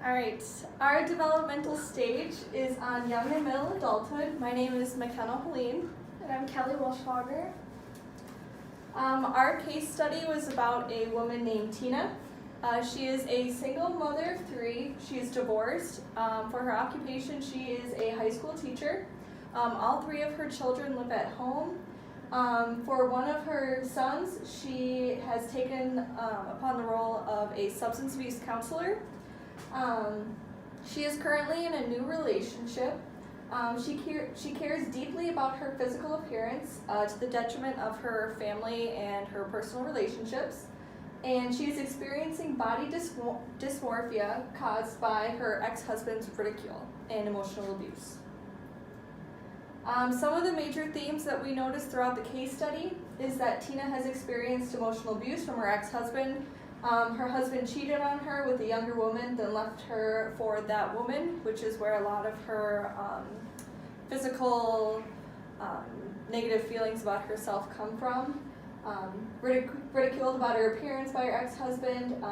All right, our developmental stage is on young and middle adulthood. My name is McKenna Helene. And I'm Kelly Walshhager. Our case study was about a woman named Tina. She is a single mother of three. She is divorced. For her occupation, she is a high school teacher. All three of her children live at home. For one of her sons, she has taken upon the role of a substance abuse counselor. She is currently in a new relationship. She cares deeply about her physical appearance to the detriment of her family and her personal relationships. And she is experiencing body dysmorphia caused by her ex-husband's ridicule and emotional abuse. Some of the major themes that we noticed throughout the case study is that Tina has experienced emotional abuse from her ex-husband. Her husband cheated on her with a younger woman, then left her for that woman, which is where a lot of her physical negative feelings about herself come from. Ridiculed about her appearance by her ex-husband,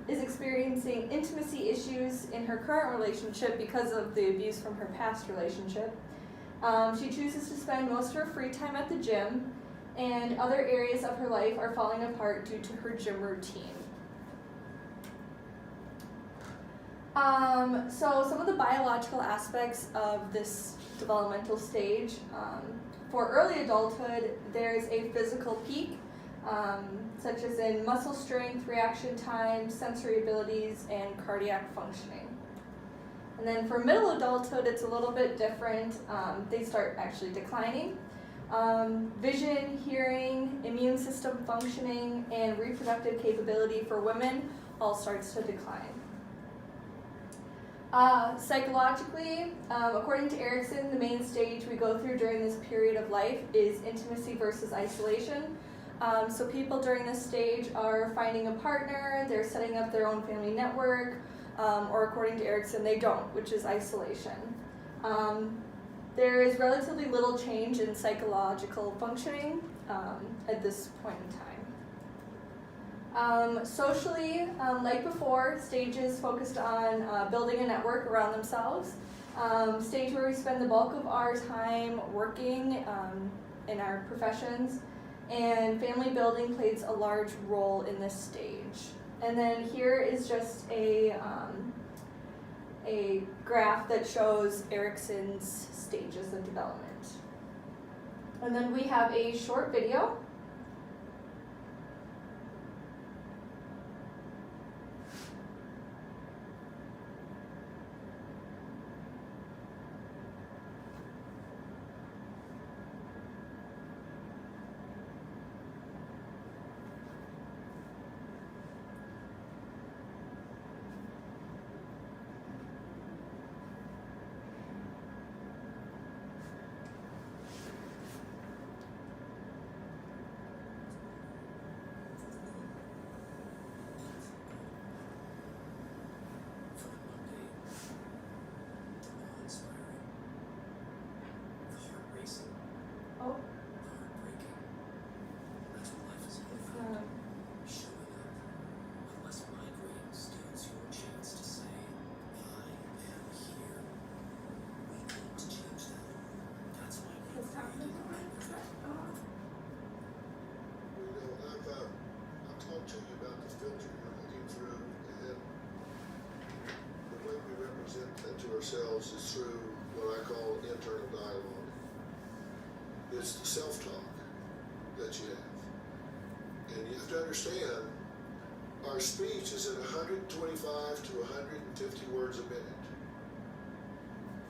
is experiencing intimacy issues in her current relationship because of the abuse from her past relationship. She chooses to spend most of her free time at the gym, and other areas of her life are falling apart due to her gym routine. So some of the biological aspects of this developmental stage. For early adulthood, there's a physical peak, such as in muscle strength, reaction time, sensory abilities, and cardiac functioning. And then for middle adulthood, it's a little bit different. They start actually declining. Vision, hearing, immune system functioning, and reproductive capability for women all starts to decline. Psychologically, according to Erickson, the main stage we go through during this period of life is intimacy versus isolation. So people during this stage are finding a partner, they're setting up their own family network, or according to Erickson, they don't, which is isolation. There is relatively little change in psychological functioning at this point in time. Socially, like before, stages focused on building a network around themselves. Stage where we spend the bulk of our time working in our professions, and family building plays a large role in this stage. And then here is just a graph that shows Erickson's stages of development. And then we have a short video. Oh. I've talked to you about the filter you're looking through, and the way we represent that to ourselves is through what I call internal dialogue. It's the self-talk that you have. And you have to understand, our speech is at 125 to 150 words a minute.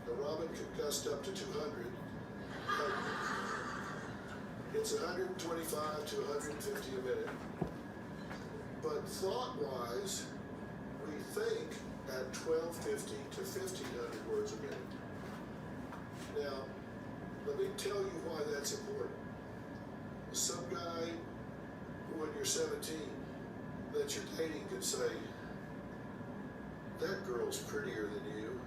Now, Robin could gust up to 200. It's 125 to 150 a minute. But thought-wise, we think at 1250 to 1500 words a minute. Now, let me tell you why that's important. Some guy, when you're 17, that you're dating could say, that girl's prettier than you,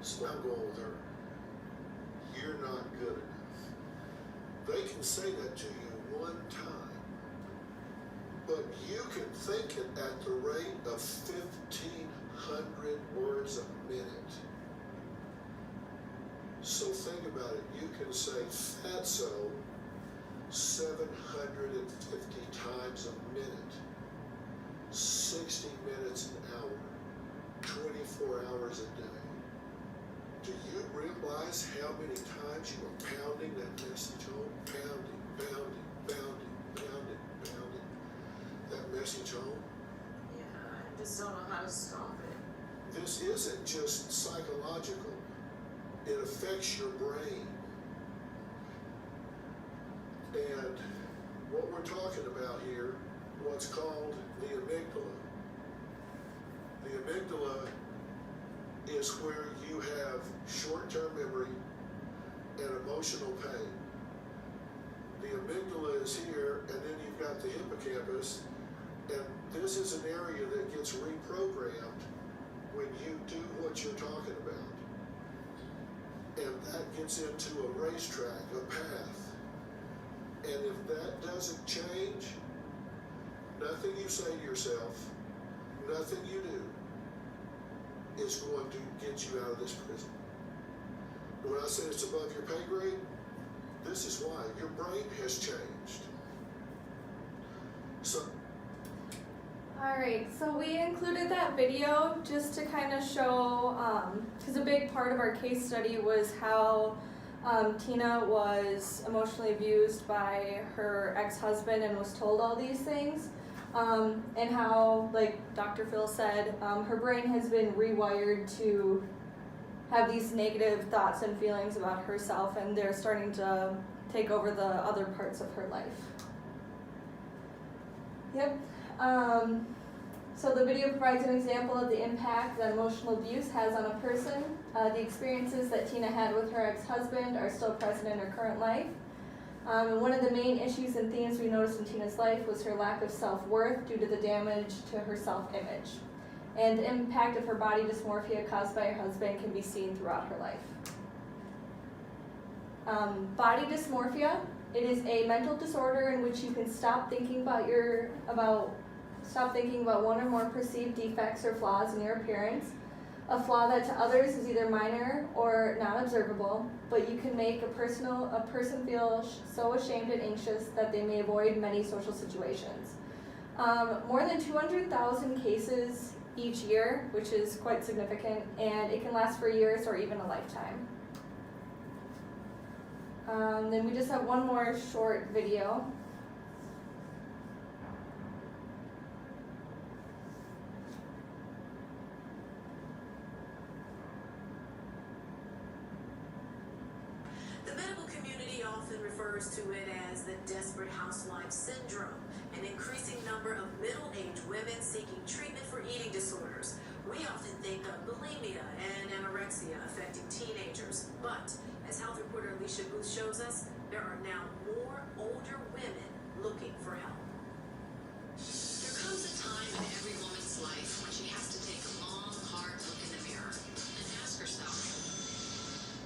so I'm going with her. You're not good enough. They can say that to you one time, but you can think it at the rate of 1,500 times a minute. So think about it. You can say fatso 750 times a minute, 60 minutes an hour, 24 hours a day. Do you realize how many times you are pounding that message home? Pounding, pounding, pounding, pounding, pounding that message home? Yeah, I just don't know how to stop it. This isn't just psychological. It affects your brain. And what we're talking about here, what's called the amygdala. The amygdala is where you have short-term memory and emotional pain. The amygdala is here, and then you've got the hippocampus, and this is an area that gets reprogrammed when you do what you're talking about. And that gets into a racetrack, a path. And if that doesn't change, nothing you say to yourself, nothing you do, is going to get you out of this prison. When I say it's above your pay grade, this is why. Your brain has changed. So, Alright, so we included that video just to kind of show, because a big part of our case study was how Tina was emotionally abused by her ex-husband and was told all these things. And how, like Dr. Phil said, her brain has been rewired to have these negative thoughts and feelings about herself, and they're starting to take over the other parts of her life. Yep. So the video provides an example of the impact that emotional abuse has on a person. The experiences that Tina had with her ex-husband are still present in her current life. And one of the main issues and themes we noticed in Tina's life was her lack of self-worth due to the damage to her self-image. And the impact of her body dysmorphia caused by her husband can be seen throughout her life. Body dysmorphia, it is a mental disorder in which you can stop thinking about one or more perceived defects or flaws in your appearance. A flaw that to others is either minor or not observable, but you can make a person feel so ashamed and anxious that they may avoid many social situations. More than 200,000 cases each year, which is quite significant, and it can last for years or even a lifetime. Then we just have one more short video. The medical community often refers to it as the desperate housewife syndrome, an increasing number of middle-aged women seeking treatment for eating disorders. We often think of bulimia and anorexia affecting teenagers, but as health reporter Alicia Booth shows us, there are now more older women looking for help. There comes a time in every woman's life when she has to take a long, hard look in the mirror and ask herself,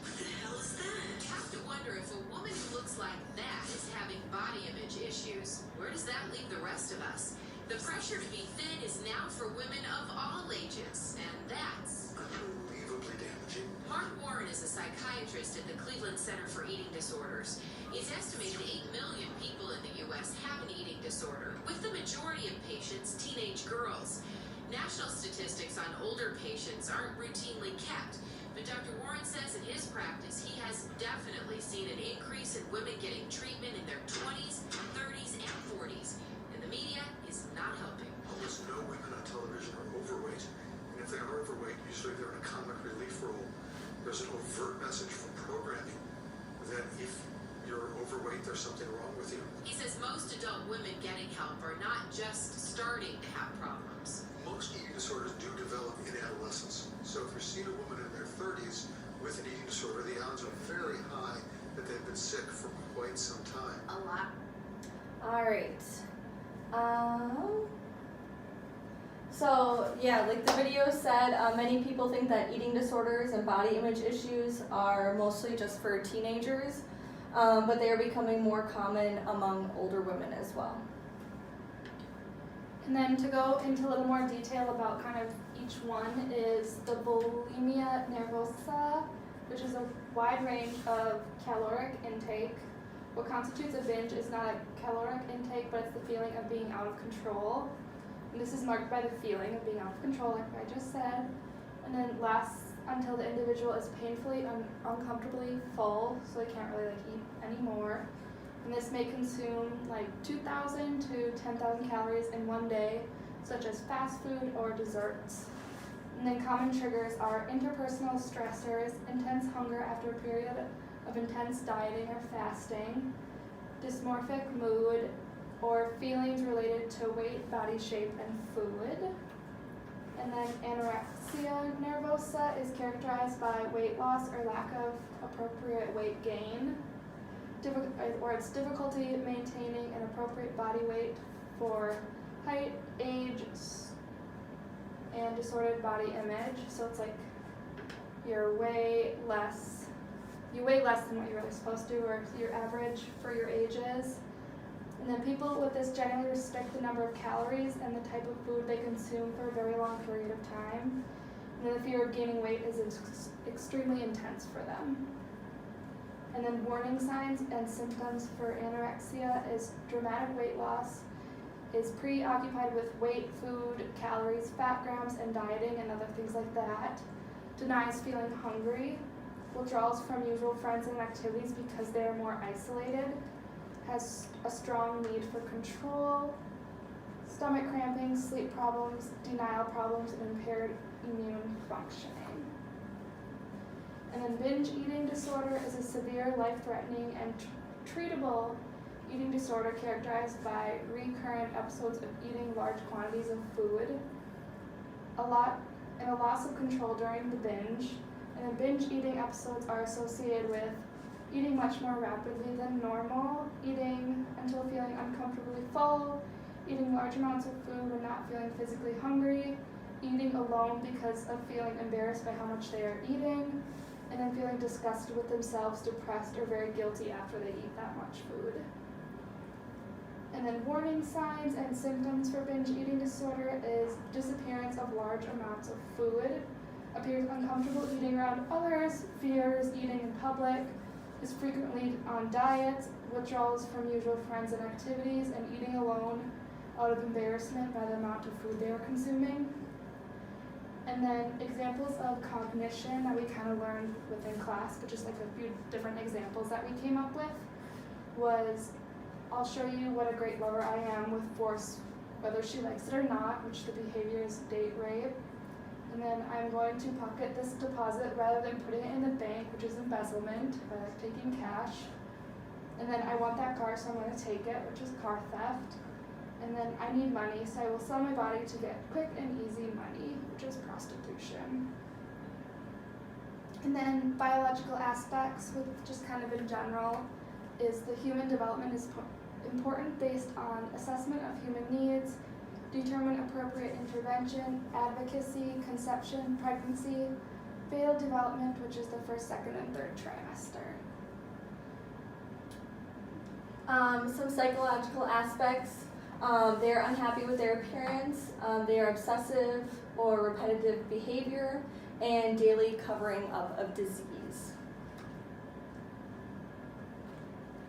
What the hell is that? you have to wonder if a woman who looks like that is having body image issues. Where does that leave the rest of us? The pressure to be thin is now for women of all ages, and that's unbelievably damaging. Mark Warren is a psychiatrist at the Cleveland Center for Eating Disorders. It's estimated 8 million people in the U.S. have an eating disorder, with the majority of patients teenage girls. National statistics on older patients aren't routinely kept, but Dr. Warren says in his practice he has definitely seen an increase in women getting treatment in their 20s, 30s, and 40s, and the media is not helping. Almost no women on television are overweight, and if they are overweight, usually they're in a comic relief role. There's an overt message from programming that if you're overweight, there's something wrong with you. He says most adult women getting help are not just starting to have problems. Most eating disorders do develop in adolescence. So if you're seeing a woman in their 30s with an eating disorder, the odds are very high that they've been sick for quite some time. A lot. Alright. So yeah, like the video said, many people think that eating disorders and body image issues are mostly just for teenagers, but they are becoming more common among older women as well. And then to go into a little more detail about kind of each one is the bulimia nervosa, which is a wide range of caloric intake. What constitutes a binge is not a caloric intake, but it's the feeling of being out of control. And this is marked by the feeling of being out of control, like I just said, and then lasts until the individual is painfully uncomfortably full, so they can't really eat anymore. And this may consume 2,000 to 10,000 calories in one day, such as fast food or desserts. And then common triggers are interpersonal stressors, intense hunger after a period of intense dieting or fasting, dysmorphic mood, or feelings related to weight, body shape, and food. And then anorexia nervosa is characterized by weight loss or lack of appropriate weight gain, or it's difficulty maintaining an appropriate body weight for height, age, and disordered body image. So it's you weigh less than what you're really supposed to, or your average for your age is. And then people with this generally restrict the number of calories and the type of food they consume for a very long period of time. And then the fear of gaining weight is extremely intense for them. And then warning signs and symptoms for anorexia is dramatic weight loss, is preoccupied with weight, food, calories, fat grams, and dieting and other things like that, denies feeling hungry, withdraws from usual friends and activities because they are more isolated, has a strong need for control, stomach cramping, sleep problems, denial problems, and impaired immune functioning. And then binge eating disorder is a severe, life-threatening, and treatable eating disorder characterized by recurrent episodes of eating large quantities of food, a loss of control during the binge. And then binge eating episodes are associated with eating much more rapidly than normal, eating until feeling uncomfortably full, eating large amounts of food when not feeling physically hungry, eating alone because of feeling embarrassed by how much they are eating, and then feeling disgusted with themselves, depressed, or very guilty after they eat that much food. And then warning signs and symptoms for binge eating disorder is disappearance of large amounts of food, appears uncomfortable eating around others, fears eating in public, is frequently on diets, withdrawals from usual friends and activities, and eating alone out of embarrassment by the amount of food they are consuming. And then examples of cognition that we kind of learned within class, but just a few different examples that we came up with, was I'll show you what a great lover I am with force, whether she likes it or not, which the behavior is date rape. And then I'm going to pocket this deposit rather than putting it in the bank, which is embezzlement, by taking cash. And then I want that car, so I'm going to take it, which is car theft. And then I need money, so I will sell my body to get quick and easy money, which is prostitution. And then biological aspects, with just kind of in general, is the human development is important based on assessment of human needs, determine appropriate intervention, advocacy, conception, pregnancy, fetal development, which is the first, second, and third trimester. Some psychological aspects. They are unhappy with their appearance, they are obsessive or repetitive behavior, and daily covering up of disease.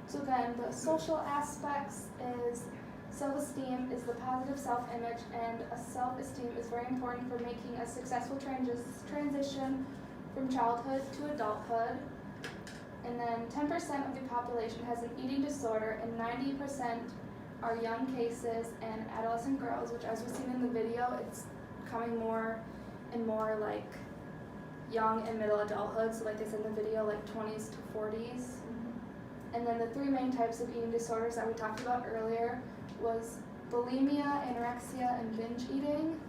So then the social aspects is self-esteem is the positive self-image, and a self-esteem is very important for making a successful transition from childhood to adulthood. And then 10% of the population has an eating disorder, and 90% are young cases and adolescent girls, which, as we've seen in the video, it's becoming more and more young and middle adulthood, so like they said in the video, 20s to 40s. And then the three main types of eating disorders that we talked about earlier was bulimia, anorexia, and binge eating.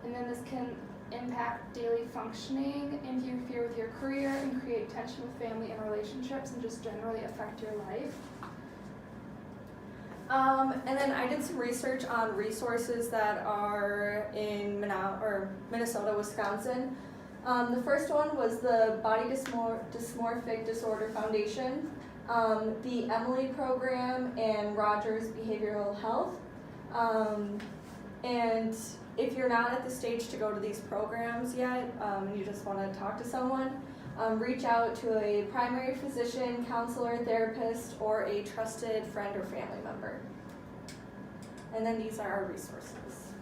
And then this can impact daily functioning, interfere with your career, and create tension with family and relationships, and just generally affect your life. And then I did some research on resources that are in Minnesota, Wisconsin. The first one was the Body Dysmorphic Disorder Foundation, the Emily Program, and Rogers Behavioral Health. And if you're not at the stage to go to these programs yet, and you just want to talk to someone, reach out to a primary physician, counselor, therapist, or a trusted friend or family member. And then these are our resources.